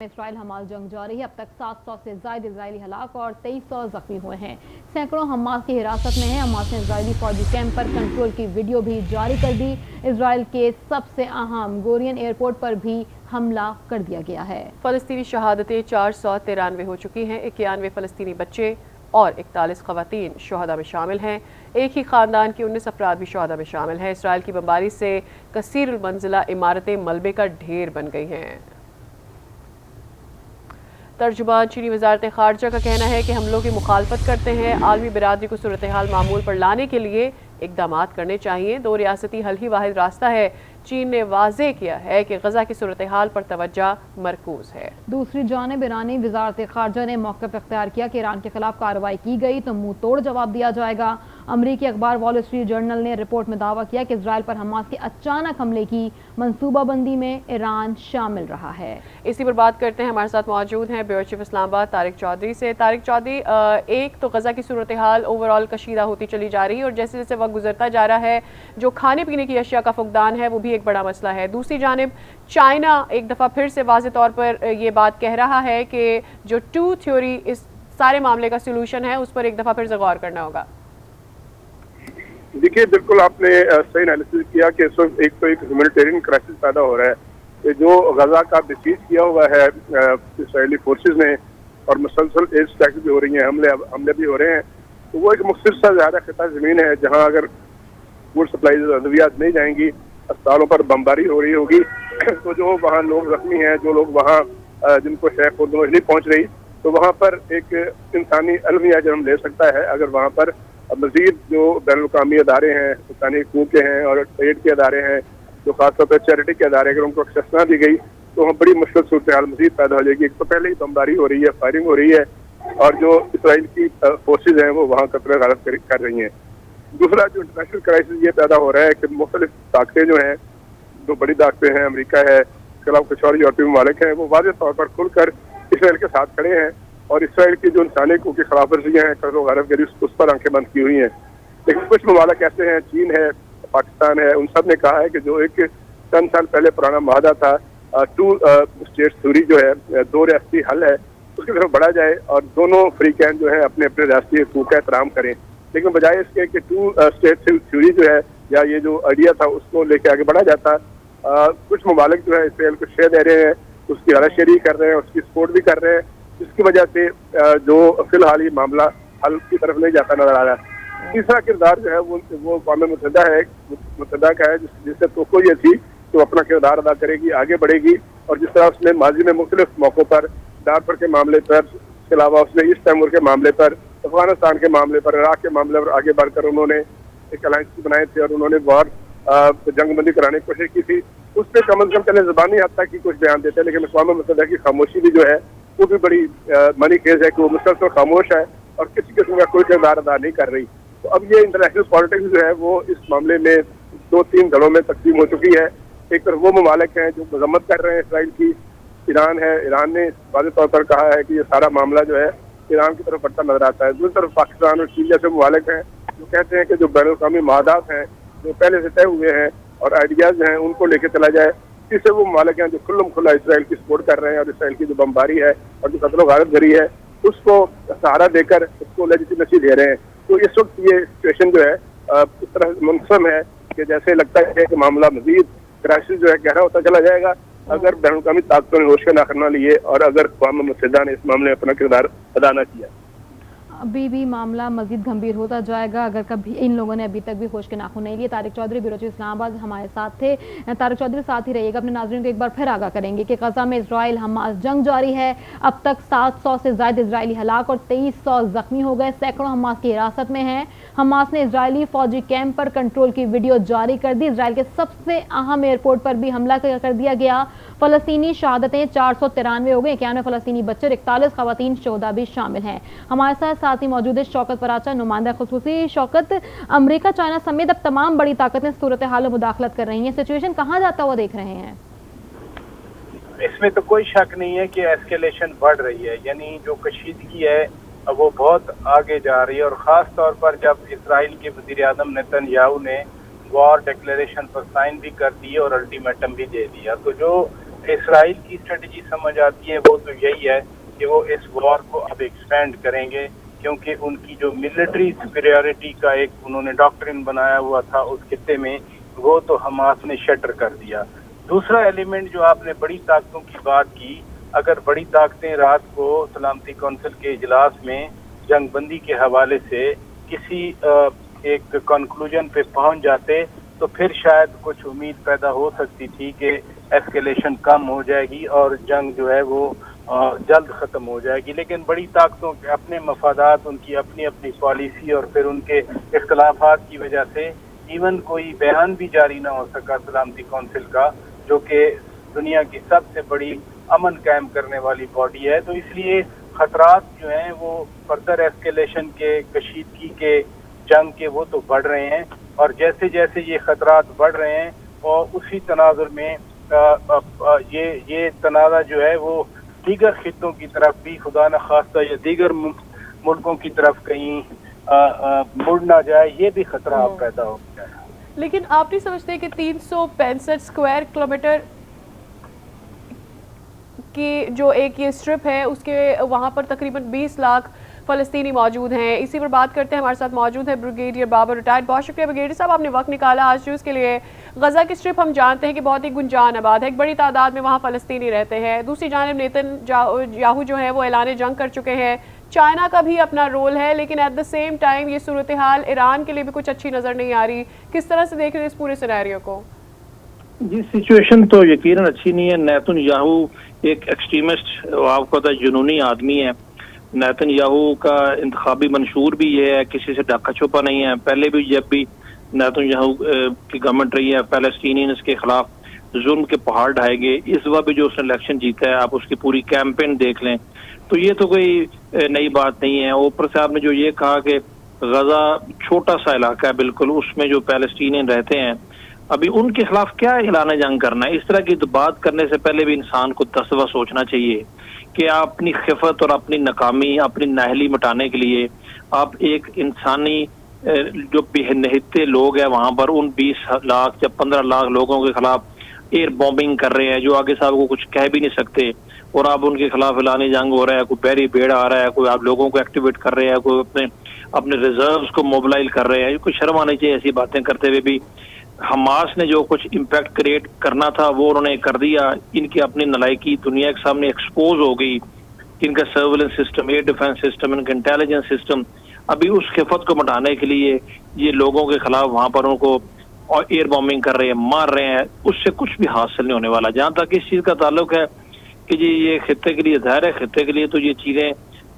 Israel Hamas जंग जारी है। अब तक 700 से ज़ायद इजरायली हलाक और 2300 जख्मी हुए हैं। सैकड़ों हमास की हिरासत में हैं। हमास ने इजरायली फौजी कैंप पर कंट्रोल की वीडियो भी जारी कर दी। इजराइल के सबसे अहम गोरियन एयरपोर्ट पर भी हमला कर दिया गया है। फ़लस्तीनी शहादतें 493 हो चुकी हैं। 91 फ़लस्तीनी बच्चे और 41 ख़वातीन शुहदा में शामिल हैं। एक ही ख़ानदान के 19 अफराद भी शुहदा में शामिल हैं। इसराइल की बमबारी से कसीरुल मंजिला इमारतें मलबे का ढेर बन गई हैं। तर्जुमान चीनी वज़ारत ख़ारजा का कहना है कि हमलों की मुखालफत करते हैं। आलमी बिरादरी को सूरत हाल मामूल पर लाने के लिए इक़दामात करने चाहिए। दो रियासती हल ही वाहिद रास्ता है। चीन ने वाज़े किया है कि गज़ा की सूरत हाल पर तवज्जो मरकूज़ है। दूसरी जानिब ईरानी वज़ारत ख़ारजा ने मौक़िफ़ इख्तियार किया कि ईरान के खिलाफ कार्रवाई की गई तो मुंह तोड़ जवाब दिया जाएगा। अमरीकी अखबार वॉल स्ट्रीट जर्नल ने रिपोर्ट में दावा किया कि इजराइल पर हमास के अचानक हमले की मनसूबाबंदी में ईरान शामिल रहा है। इसी पर बात करते हैं। हमारे साथ मौजूद हैं ब्यूरो चीफ इस्लामाबाद तारिक चौधरी से। तारिक चौधरी, एक तो गज़ा की सूरत हाल ओवरऑल कशीदा होती चली जा रही है और जैसे जैसे वक्त गुजरता जा रहा है जो खाने पीने की अशिया का फुकदान है वो भी एक बड़ा मसला है। दूसरी जानिब चाइना एक दफ़ा फिर से वाज़े तौर पर ये बात कह रहा है कि जो टू थ्योरी इस सारे मामले का सोल्यूशन है उस पर एक दफ़ा फिर से गौर करना होगा। देखिए, बिल्कुल आपने सही एनालिसिस किया कि इस वक्त एक तो एक ह्यूमैनिटेरियन क्राइसिस पैदा हो रहा है कि जो गजा का बेसीज किया हुआ है इसराइली फोर्सेस ने और मुसलसल एयर स्ट्राइक्स भी हो रही हैं, हमले भी हो रहे हैं, तो वो एक मुख्तर सा ज़्यादा खिता ज़मीन है जहाँ अगर फूड सप्लाईज अद्वियात नहीं जाएंगी, अस्पतालों पर बमबारी हो रही होगी तो जो वहाँ लोग जख्मी हैं, जो लोग वहाँ जिनको शेख उर्दू नहीं पहुँच रही, तो वहाँ पर एक इंसानी अलमिया जन्म ले सकता है अगर वहाँ पर मज़ीद जो बैनुल-अक़वामी अदारे हैं, इंसानी हकूक़ के हैं और ट्रेड के अदारे हैं, जो खासतौर पर चैरिटी के अदारे, अगर उनको एक्सेस ना दी गई तो वहाँ बड़ी मुश्किल सूरत हाल मज़ीद पैदा हो जाएगी। एक तो पहले ही बमबारी हो रही है, फायरिंग हो रही है और जो इसराइल की फोर्सेज हैं वो वहाँ कत्ल गारत कर रही हैं। दूसरा जो इंटरनेशनल क्राइसिस ये पैदा हो रहा है कि मुख्तलिफ ताकतें जो हैं, जो बड़ी ताकतें हैं, अमेरिका है, इसके अलावा कुछ और यूरोपीय ममालिक हैं, वो वाज़ेह तौर पर खुलकर इसराइल के साथ खड़े हैं और इसराइल की जो इंसानी हकूक़ की खिलाफ वर्जियाँ हैं, कत्ल गारत गरी, उस पर आंखें बंद की हुई हैं। लेकिन कुछ ममालिक ऐसे हैं, चीन है, पाकिस्तान है, उन सब ने कहा है कि जो एक चंद साल पहले पुराना माहदा था टू स्टेट थ्योरी जो है, दो रियासती हल है, उसकी तरफ बढ़ा जाए और दोनों फ्रीकैन जो है अपने अपने रियासती हकूक़ का एहतराम करें। लेकिन बजाय इसके कि टू स्टेट थ्योरी जो है या ये जो आइडिया था उसको लेके आगे बढ़ा जाता, कुछ ममालिक जो है इसराइल को शेयर दे रहे हैं, उसकी हलाशेरी कर रहे हैं, उसकी सपोर्ट भी कर रहे हैं, जिसकी वजह से जो फिलहाल ये मामला हल की तरफ नहीं जाता नजर आ रहा है। तीसरा किरदार जो है वो अक़वाम मुत्तहिदा का है, जिससे तो ये थी तो अपना किरदार अदा करेगी, आगे बढ़ेगी और जिस तरह उसने माजी में मुख्तलिफ मौक़ों पर दारफर के मामले पर, इसके अलावा उसने ईस्ट तैमूर के मामले पर, अफगानिस्तान के मामले पर, इराक के मामले पर आगे बढ़कर उन्होंने एक अलायंस बनाए थे और उन्होंने वॉर जंगबंदी कराने की कोशिश की थी। उस पर कम अज़ कम चले ज़बानी हद तक की कुछ बयान देते हैं, लेकिन अक़वाम मुत्तहिदा की खामोशी भी जो है वो भी बड़ी मनी खेज है कि वो मुसलसल खामोश है और किसी किस्म का कोई किरदार अदा नहीं कर रही। तो अब ये इंटरनेशनल पॉलिटिक्स जो है वो इस मामले में दो तीन दलों में तकसीम हो चुकी है। एक तरफ वो ममालिक हैं जो मजम्मत कर रहे हैं इसराइल की, ईरान है, ईरान ने वाज़ेह तौर पर कहा है कि ये सारा मामला जो है ईरान की तरफ बढ़ता नजर आता है। दूसरी तरफ पाकिस्तान और चीन जैसे ममालिक हैं जो कहते हैं कि जो बैनुल-अक़वामी माहदात हैं जो पहले से तय हुए हैं और आइडियाज़ हैं उनको लेके चला जाए। इससे वो ममालिक हैं जो खुल्लम खुल्ला इसराइल की सपोर्ट कर रहे हैं और इसराइल की जो बमबारी है और जो कत्ल गारत गरी है उसको सहारा देकर उसको लेजिटिमेसी दे रहे हैं। तो इस वक्त ये सिचुएशन जो है इस तरह मुनसम है कि जैसे लगता है कि मामला मजीद क्राइसिस जो है गहरा होता चला जाएगा अगर बैनुल-अक़वामी ताकतों ने होश के नाखर ना लिए और अगर अक़वाम मुत्तहिदा ने इस मामले में अपना किरदार अदा न किया। अभी भी मामला मजीद गंभीर होता जाएगा अगर कभी इन लोगों ने अभी तक भी होश के नाखून नहीं लिए। तारिक चौधरी ब्यूरो चीफ इस्लामाबाद हमारे साथ थे। तारिक चौधरी साथ ही रहिएगा, अपने नाज़रीन को एक बार फिर आगाह करेंगे कि गजा में इजराइल हमास जंग जारी है। अब तक 700 से ज़ायद इजरायली हलाक और 2300 जख्मी हो गए। सैकड़ों हमास की हिरासत में हैं। हमास ने इजरायली फौजी कैंप पर कंट्रोल की वीडियो जारी कर दी। इसराइल के सबसे अहम एयरपोर्ट पर भी हमला कर दिया गया। फ़लस्तीनी शहादतें 493 हो गई। 91 फ़लस्तीनी बच्चे और 41 ख़वातीन शुहदा भी शामिल हैं। हमारे साथ ही मौजूद है शौकत पराचा, नुमाइंदा खुसूसी। शौकत, अमेरिका, चाइना समेत अब तमाम बड़ी ताकतें सूरत हाल में मुदाखलत कर रही हैं। सिचुएशन कहाँ जाता हुआ देख रहे हैं? इसमें तो कोई शक नहीं है कि एस्केलेशन बढ़ रही है, यानी जो कशीदगी है वो बहुत आगे जा रही है और ख़ास तौर पर जब इसराइल के वज़ीर आज़म नेतन्याहू ने वॉर डिक्लेरेशन पर साइन भी कर दिए और अल्टीमेटम भी दे दिया, तो जो इसराइल की स्ट्रेटजी समझ आती है वो तो यही है कि वो इस वॉर को अब एक्सपेंड करेंगे, क्योंकि उनकी जो मिलिट्री सुपीरियरिटी का एक उन्होंने डॉक्ट्रिन बनाया हुआ था उस खित्ते में, वो तो हमास ने शटर कर दिया। दूसरा एलिमेंट जो आपने बड़ी ताकतों की बात की, अगर बड़ी ताकतें रात को सलामती कौंसिल के इजलास में जंगबंदी के हवाले से किसी एक कंक्लूजन पे पहुंच जाते तो फिर शायद कुछ उम्मीद पैदा हो सकती थी कि एस्केलेशन कम हो जाएगी और जंग जो है वो जल्द ख़त्म हो जाएगी। लेकिन बड़ी ताकतों के अपने मफादात, उनकी अपनी अपनी पॉलिसी और फिर उनके इख्तलाफात की वजह से इवन कोई बयान भी जारी ना हो सका सलामती कौंसिल का, जो कि दुनिया की सबसे बड़ी अमन कायम करने वाली बॉडी है। तो इसलिए खतरात जो हैं वो फर्दर एस्केलेशन के, कशीदगी के, जंग के वो तो बढ़ रहे हैं, और जैसे जैसे ये खतरात बढ़ रहे हैं और उसी तनाजुर में ये तनाज़ा जो है वो दीगर खित्तों की तरफ भी खुदा न खास्ता या दीगर मुल्कों की तरफ कहीं मुड़ ना जाए, ये भी खतरा पैदा हो गया है। लेकिन आप नहीं समझते कि 365 स्क्वायर किलोमीटर की जो एक ये स्ट्रिप है उसके वहाँ पर तकरीबन 20 लाख फ़लस्तीनी मौजूद हैं। इसी पर बात करते हैं, हमारे साथ मौजूद है ब्रिगेडियर बाबर रिटायर्ड। बहुत शुक्रिया ब्रिगेडियर साहब, आपने वक्त निकाला आज न्यूज़ के लिए। गज़ा की स्ट्रिप हम जानते हैं कि बहुत ही गुंजान आबाद है, एक बड़ी तादाद में वहाँ फ़लस्तीनी रहते हैं। दूसरी जानिब नेतन्याहू जो है वो ऐलान जंग कर चुके हैं। चाइना का भी अपना रोल है, लेकिन एट द सेम टाइम ये सूरत हाल ईरान के लिए भी कुछ अच्छी नज़र नहीं आ रही। किस तरह से देख रहे हैं इस पूरे सिनेरियो को? जी, सिचुएशन तो यकीनन अच्छी नहीं है। नेतन्याहू एक एक्सट्रीमिस्ट, आपको पता है, जुनूनी आदमी है। नेतन्याहू का इंतखाबी मंशूर भी ये है, किसी से ढका छुपा नहीं है। पहले भी जब भी नेतन्याहू की गवर्नमेंट रही है, पैलेस्टीनियंस के खिलाफ जुल्म के पहाड़ ढाए गए। इस बार भी जो उसने इलेक्शन जीता है, आप उसकी पूरी कैंपेन देख लें तो ये तो कोई नई बात नहीं है। ऊपर से आपने जो ये कहा कि गजा छोटा सा इलाका है बिल्कुल, उसमें जो पैलेस्टीनियन रहते हैं, अभी उनके खिलाफ क्या ऐलान जंग करना है? इस तरह की तो बात करने से पहले भी इंसान को 10 दफा सोचना चाहिए कि आप अपनी खिफत और अपनी नाकामी, अपनी नाहली मिटाने के लिए आप एक इंसानी जो बेहनहिते लोग हैं वहां पर, उन 20 लाख या 15 लाख लोगों के खिलाफ एयर बॉम्बिंग कर रहे हैं, जो आगे साहब को कुछ कह भी नहीं सकते, और आप उनके खिलाफ ऐलान जंग हो रहा है। कोई बैरी बेड़ आ रहा है, कोई आप लोगों को एक्टिवेट कर रहे हैं, कोई अपने रिजर्व्स को मोबिलाइज कर रहे हैं। कोई शर्म आनी चाहिए ऐसी बातें करते हुए भी। हमास ने जो कुछ इम्पैक्ट क्रिएट करना था वो उन्होंने कर दिया। इनकी अपनी नलायकी दुनिया के सामने एक्सपोज हो गई। इनका surveillance system, air defence system, इनका इंटेलिजेंस सिस्टम, अभी उस खिफत को मिटाने के लिए ये लोगों के खिलाफ वहां पर उनको एयर बॉम्बिंग कर रहे हैं, मार रहे हैं, उससे कुछ भी हासिल नहीं होने वाला। जहां तक इस चीज का ताल्लुक है कि जी ये खित्ते के लिए ज़ाहिर है, खित्ते के लिए तो ये चीजें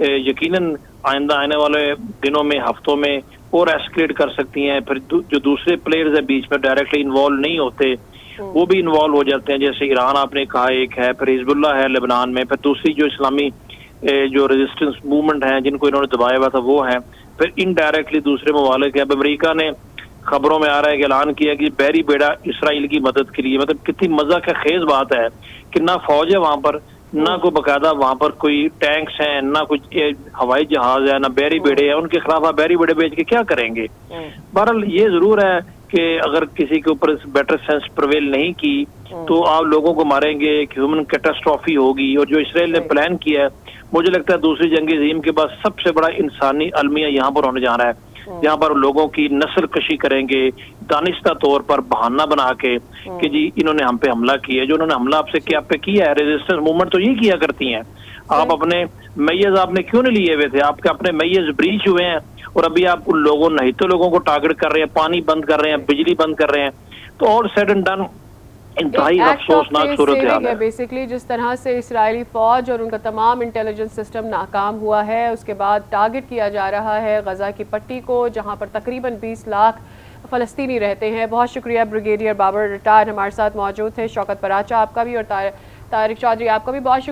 यकीनन आइंदा आने वाले दिनों में, हफ्तों में और एस्केलेट कर सकती हैं। फिर जो दूसरे प्लेयर्स हैं बीच में डायरेक्टली इन्वॉल्व नहीं होते, वो भी इन्वॉल्व हो जाते हैं। जैसे ईरान आपने कहा एक है, फिर हिजबुल्लाह है लेबनान में, फिर दूसरी जो इस्लामी जो रेजिस्टेंस मूवमेंट है जिनको इन्होंने दबाया हुआ था वो है, फिर इनडायरेक्टली दूसरे ममालिक है। अब अमेरिका ने खबरों में आ रहा है कि ऐलान किया कि बहरी बेड़ा इसराइल की मदद के लिए, मतलब कितनी मजा का खेज बात है कि ना फौज है वहां पर, ना कोई बकायदा वहां पर कोई टैंक्स हैं, ना कुछ हवाई जहाज है, ना बहरी बेड़े हैं। उनके खिलाफ आप बहरी बेड़े बेच के क्या करेंगे? बहरहाल ये जरूर है कि अगर किसी के ऊपर बेटर सेंस प्रवेल नहीं की तो आप लोगों को मारेंगे, ह्यूमन कैटास्ट्रॉफी होगी। और जो इसराइल ने प्लान किया है, मुझे लगता है दूसरी जंग अज़ीम के बाद सबसे बड़ा इंसानी अलमिया यहाँ पर होने जा रहा है, जहाँ पर लोगों की नस्ल कशी करेंगे दानिस्ता तौर पर, बहाना बना के कि जी इन्होंने हम पे हमला किया। जो उन्होंने हमला आपसे क्या पे किया है, रेजिस्टेंस मूवमेंट तो ये किया करती हैं। आप अपने मैयज आपने क्यों नहीं लिए हुए थे? आपके अपने मैयज ब्रीच हुए हैं और अभी आप उन लोगों, नहीं तो लोगों को टारगेट कर रहे हैं, पानी बंद कर रहे हैं, बिजली बंद कर रहे हैं। तो और सेड एंड डन इंतहाई अफसोसनाक सूरत हाल है। बेसिकली जिस तरह से इजरायली फौज और उनका तमाम इंटेलिजेंस सिस्टम नाकाम हुआ है, उसके बाद टारगेट किया जा रहा है गजा की पट्टी को, जहां पर तकरीबन 20 लाख फ़लस्तीनी रहते हैं। बहुत शुक्रिया ब्रिगेडियर बाबर रिटायर्ड हमारे साथ मौजूद थे। शौकत पराचा आपका भी और तारिक चौधरी आपका भी बहुत शुक्रिया।